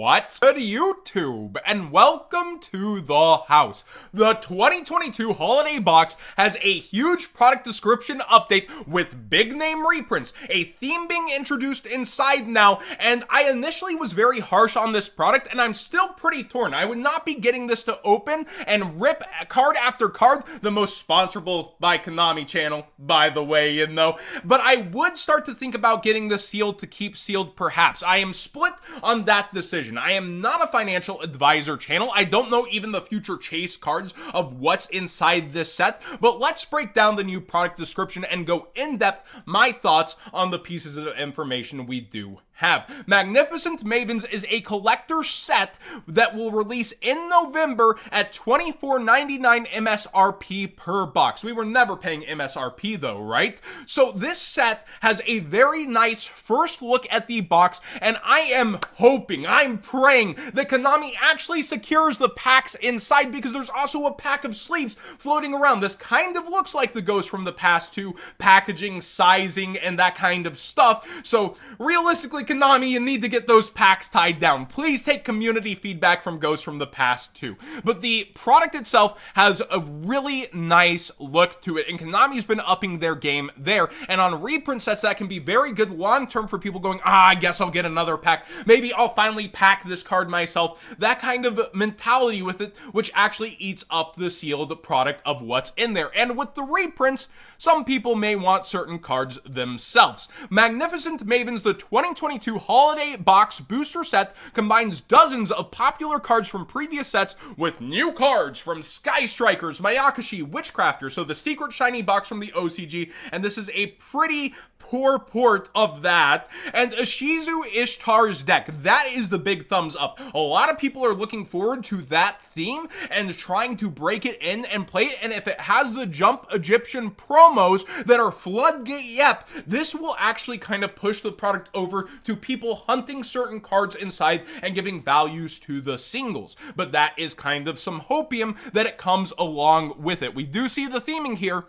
What's good, YouTube? And welcome to the house. The 2022 holiday box has a huge product description update with big name reprints, a theme being introduced inside now, and I initially was very harsh on this product, and I'm still pretty torn. I would not be getting this to open and rip card after card, the most sponsorable by Konami channel, by the way, you know, but I would start to think about getting this sealed to keep sealed perhaps. I am split on that decision. I am not a financial advisor channel. I don't know even the future chase cards of what's inside this set, but let's break down the new product description and go in depth my thoughts on the pieces of information we do have. Magnificent Mavens is a collector set that will release in November at $24.99 MSRP per box. We were never paying MSRP though, right? So this set has a very nice first look at the box, and I am hoping, I'm praying that Konami actually secures the packs inside, because there's also a pack of sleeves floating around. This kind of looks like the Ghost from the Past 2 packaging, sizing, and that kind of stuff. So realistically, Konami, you need to get those packs tied down. Please take community feedback from Ghost from the Past 2. But the product itself has a really nice look to it, and Konami's been upping their game there. And on reprint sets, that can be very good long-term for people going, I guess I'll get another pack. Maybe I'll finally pack this card myself. That kind of mentality with it, which actually eats up the sealed product of what's in there. And with the reprints, some people may want certain cards themselves. Magnificent Mavens, the 2022 holiday box booster set, combines dozens of popular cards from previous sets with new cards from Sky Strikers, Mayakashi, Witchcrafter, so the secret shiny box from the OCG, and this is a pretty poor port of that, and ISHIZU Ishtar's deck. That is the big thumbs up. A lot of people are looking forward to that theme and trying to break it in and play it, and if it has the Jump Egyptian promos that are floodgate, yep, this will actually kind of push the product over to people hunting certain cards inside and giving values to the singles. But that is kind of some hopium that it comes along with it. We do see the theming here.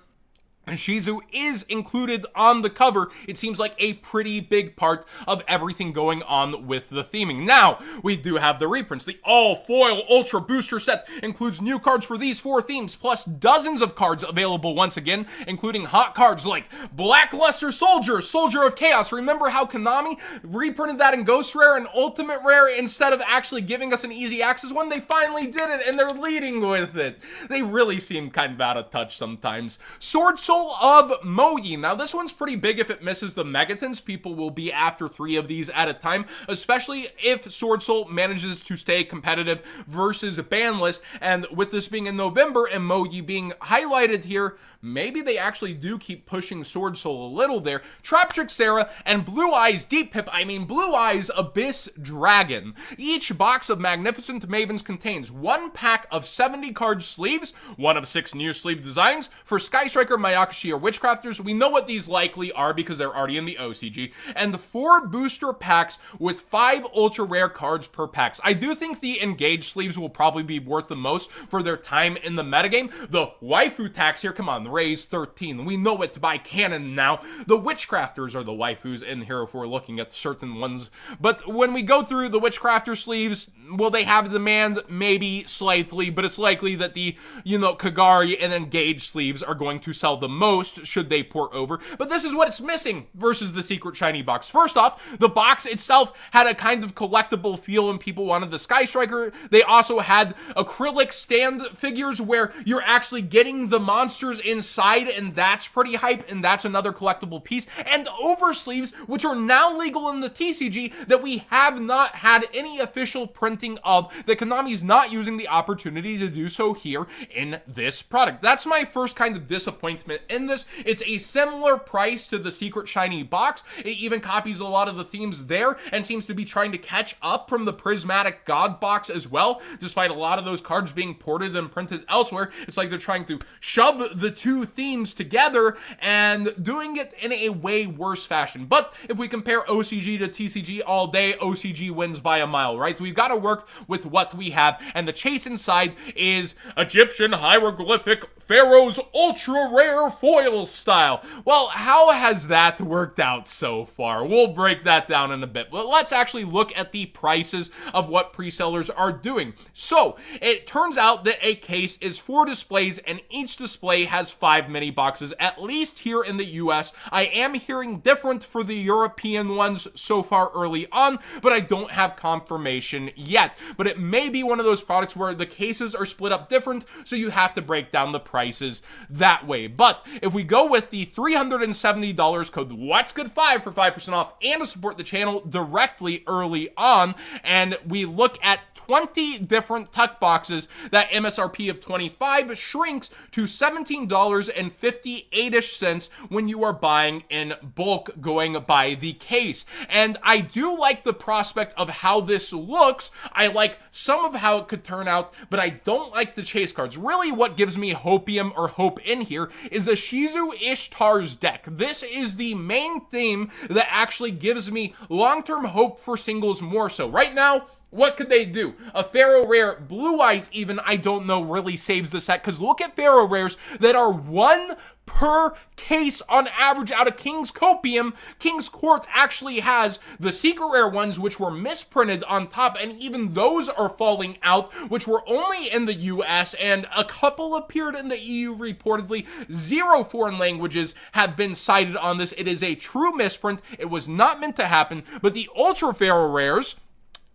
ISHIZU is included on the cover. It seems like a pretty big part of everything going on with the theming. Now, we do have the reprints. The all-foil Ultra Booster set includes new cards for these four themes, plus dozens of cards available once again, including hot cards like Blackluster Soldier, Soldier of Chaos. Remember how Konami reprinted that in Ghost Rare and Ultimate Rare instead of actually giving us an easy access one? They finally did it, and they're leading with it. They really seem kind of out of touch sometimes. Sword Soul of Mogi. Now this one's pretty big. If it misses the Megatons, people will be after 3 of these at a time, especially if Sword Soul manages to stay competitive versus banless. And with this being in November and Mogi being highlighted here, maybe they actually do keep pushing Sword Soul a little there. Traptrick Sarah and Blue Eyes Blue Eyes Abyss Dragon. Each box of Magnificent Mavens contains 1 pack of 70 card sleeves, 1 of 6 new sleeve designs for Sky Striker, Mayakashi, or Witchcrafters. We know what these likely are because they're already in the OCG. And 4 booster packs with 5 ultra rare cards per packs. I do think the Engage sleeves will probably be worth the most for their time in the metagame. The waifu tax here, come on, Raise 13. We know it by canon now. The Witchcrafters are the waifus in here if we're looking at certain ones. But when we go through the Witchcrafter sleeves, will they have demand? Maybe slightly, but it's likely that the, Kagari and Engage sleeves are going to sell the most should they port over. But this is what it's missing versus the secret shiny box. First off, the box itself had a kind of collectible feel and people wanted the Sky Striker. They also had acrylic stand figures where you're actually getting the monsters inside, and that's pretty hype, and that's another collectible piece. And oversleeves, which are now legal in the TCG, that we have not had any official printing of, that Konami's not using the opportunity to do so here in this product. That's my first kind of disappointment in this. It's a similar price to the secret shiny box. It even copies a lot of the themes there and seems to be trying to catch up from the Prismatic God box as well, despite a lot of those cards being ported and printed elsewhere. It's like they're trying to shove the two two themes together and doing it in a way worse fashion. But if we compare OCG to TCG all day, OCG wins by a mile, right? We've got to work with what we have, and the chase inside is Egyptian hieroglyphic Pharaoh's ultra rare foil style. Well, how has that worked out so far? We'll break that down in a bit. But let's actually look at the prices of what pre-sellers are doing. So it turns out that a case is 4 displays, and each display has 5 mini boxes, at least here in the US. I am hearing different for the European ones so far early on, but I don't have confirmation yet. But it may be one of those products where the cases are split up different, so you have to break down the prices that way. But if we go with the $370 code WhatsGood5 for 5% off and to support the channel directly early on, and we look at 20 different tuck boxes, that MSRP of $25 shrinks to $17.58-ish when you are buying in bulk, going by the case. And I do like the prospect of how this looks. I like some of how it could turn out, but I don't like the chase cards. Really, what gives me hopium or hope in here is ISHIZU Ishtar's deck. This is the main theme that actually gives me long-term hope for singles more so. Right now, what could they do? A Pharaoh Rare Blue Eyes even, I don't know, really saves the set, because look at Pharaoh Rares that are 1 per case on average out of King's Copium. King's Court actually has the secret rare ones, which were misprinted on top, and even those are falling out, which were only in the US, and a couple appeared in the EU reportedly. 0 foreign languages have been cited on this. It is a true misprint. It was not meant to happen, but the Ultra Pharaoh Rares,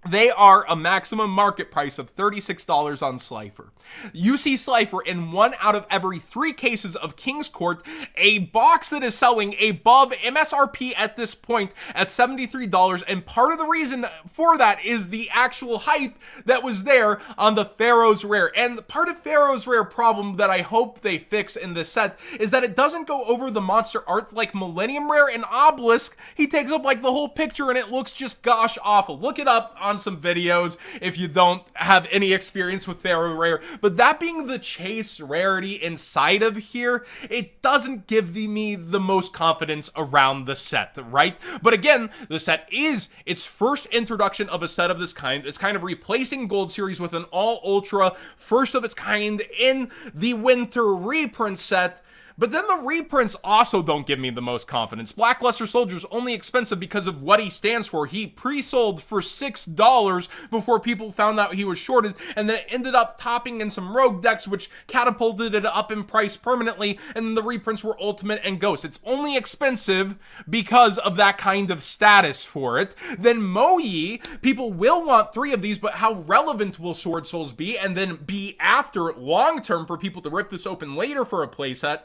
they are a maximum market price of $36 on Slifer. You see Slifer in 1 out of every 3 cases of King's Court, a box that is selling above MSRP at this point at $73, and part of the reason for that is the actual hype that was there on the Pharaoh's Rare. And part of Pharaoh's Rare problem that I hope they fix in this set is that it doesn't go over the monster art like Millennium Rare and Obelisk. He takes up like the whole picture and it looks just gosh awful. Look it up on some videos if you don't have any experience with Pharaoh Rare. But that being the chase rarity inside of here, it doesn't give me the most confidence around the set, right? But again, the set is its first introduction of a set of this kind. It's kind of replacing Gold Series with an all ultra, first of its kind in the winter reprint set. But then the reprints also don't give me the most confidence. Blackluster Soldier's only expensive because of what he stands for. He pre-sold for $6 before people found out he was shorted, and then it ended up topping in some rogue decks, which catapulted it up in price permanently, and then the reprints were Ultimate and Ghost. It's only expensive because of that kind of status for it. Then Moyi, people will want 3 of these, but how relevant will Sword Souls be, and then be after long-term for people to rip this open later for a playset?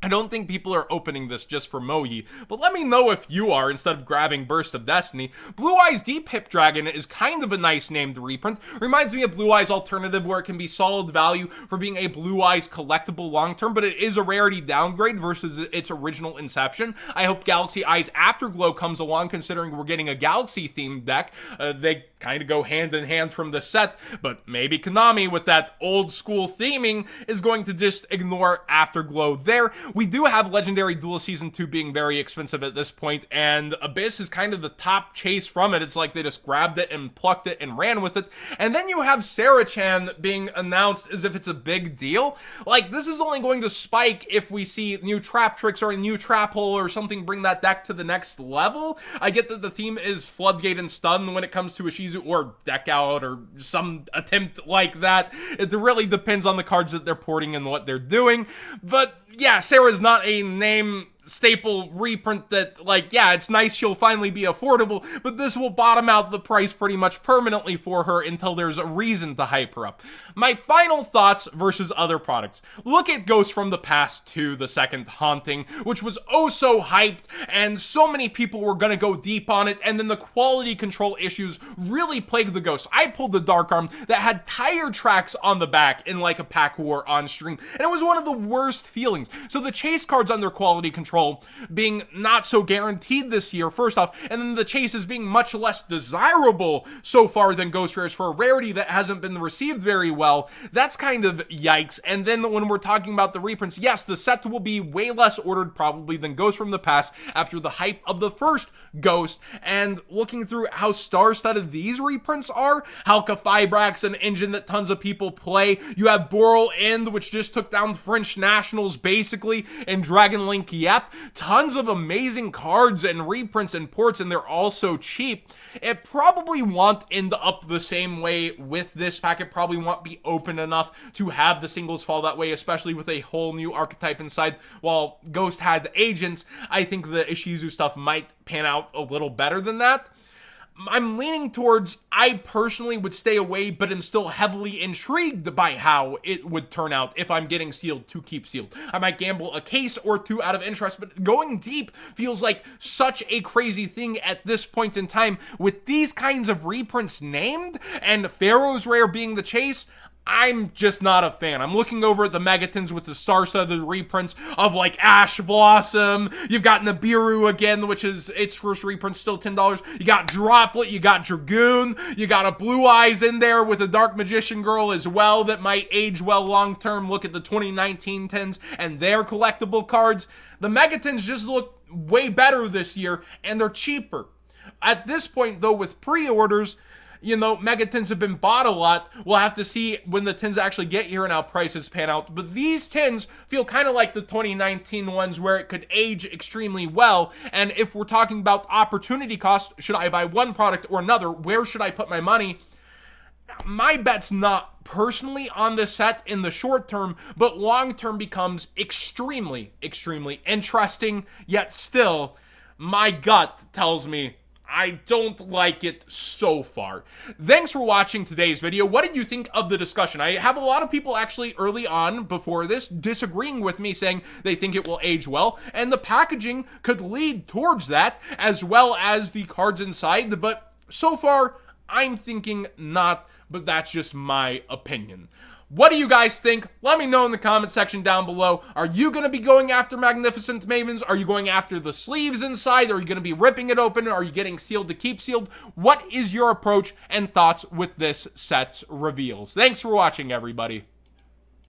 I don't think people are opening this just for Moyi, but let me know if you are instead of grabbing Burst of Destiny. Blue Eyes Deep Hip Dragon is kind of a nice named reprint. Reminds me of Blue Eyes Alternative, where it can be solid value for being a Blue Eyes collectible long-term, but it is a rarity downgrade versus its original inception. I hope Galaxy Eyes Afterglow comes along, considering we're getting a Galaxy-themed deck. They kind of go hand in hand from the set, but maybe Konami with that old school theming is going to just ignore Afterglow there. We do have Legendary Duel Season 2 being very expensive at this point, and Abyss is kind of the top chase from it. It's like they just grabbed it and plucked it and ran with it. And then you have Sarah-chan being announced as if it's a big deal. Like, this is only going to spike if we see new trap tricks or a new trap hole or something bring that deck to the next level. I get that the theme is Floodgate and Stun when it comes to ISHIZU, or Deck Out, or some attempt like that. It really depends on the cards that they're porting and what they're doing. But yeah, Sarah's not a name staple reprint that, like, yeah, it's nice she'll finally be affordable, but this will bottom out the price pretty much permanently for her until there's a reason to hype her up. My final thoughts versus other products. Look at Ghost from the Past 2, the second Haunting, which was oh so hyped, and so many people were gonna go deep on it, and then the quality control issues really plagued the Ghost. I pulled the Dark Arm that had tire tracks on the back in like a pack war on stream, and it was one of the worst feelings. So the chase cards under quality control control being not so guaranteed this year, first off, and then the chases being much less desirable so far than ghost rares for a rarity that hasn't been received very well. That's kind of yikes. And then when we're talking about the reprints, yes, the set will be way less ordered probably than Ghost from the past after the hype of the first Ghost. And looking through how star-studded these reprints are, Halka Fibrax, an engine that tons of people play. You have Boral End, which just took down French nationals basically, and Dragon Link Yep. Tons of amazing cards and reprints and ports, and they're all so cheap. It probably won't end up the same way with this pack. It probably won't be open enough to have the singles fall that way, especially with a whole new archetype inside. While Ghost had the agents, I think the ISHIZU stuff might pan out a little better than that. I'm leaning towards, I personally would stay away, but am still heavily intrigued by how it would turn out if I'm getting sealed to keep sealed. I might gamble a case or two out of interest, but going deep feels like such a crazy thing at this point in time. With these kinds of reprints named, and Pharaoh's Rare being the chase, I'm just not a fan. I'm looking over at the Megatons with the star-studded reprints of like Ash Blossom. You've got Nibiru again, which is its first reprint, still $10. You got Droplet, you got Dragoon, you got a Blue Eyes in there with a Dark Magician Girl as well that might age well long-term. Look at the 2019 10s and their collectible cards. The Megatons just look way better this year, and they're cheaper. At this point, though, with pre-orders, you know, Megatons have been bought a lot. We'll have to see when the tins actually get here and how prices pan out. But these tins feel kind of like the 2019 ones where it could age extremely well. And if we're talking about opportunity cost, should I buy one product or another? Where should I put my money? My bet's not personally on this set in the short term, but long term becomes extremely, extremely interesting. Yet still, my gut tells me I don't like it so far. Thanks for watching today's video. What did you think of the discussion? I have a lot of people actually early on before this disagreeing with me, saying they think it will age well, and the packaging could lead towards that, as well as the cards inside, but so far, I'm thinking not, but that's just my opinion. What do you guys think? Let me know in the comment section down below. Are you going to be going after Magnificent Mavens? Are you going after the sleeves inside? Are you going to be ripping it open? Are you getting sealed to keep sealed? What is your approach and thoughts with this set's reveals? Thanks for watching, everybody.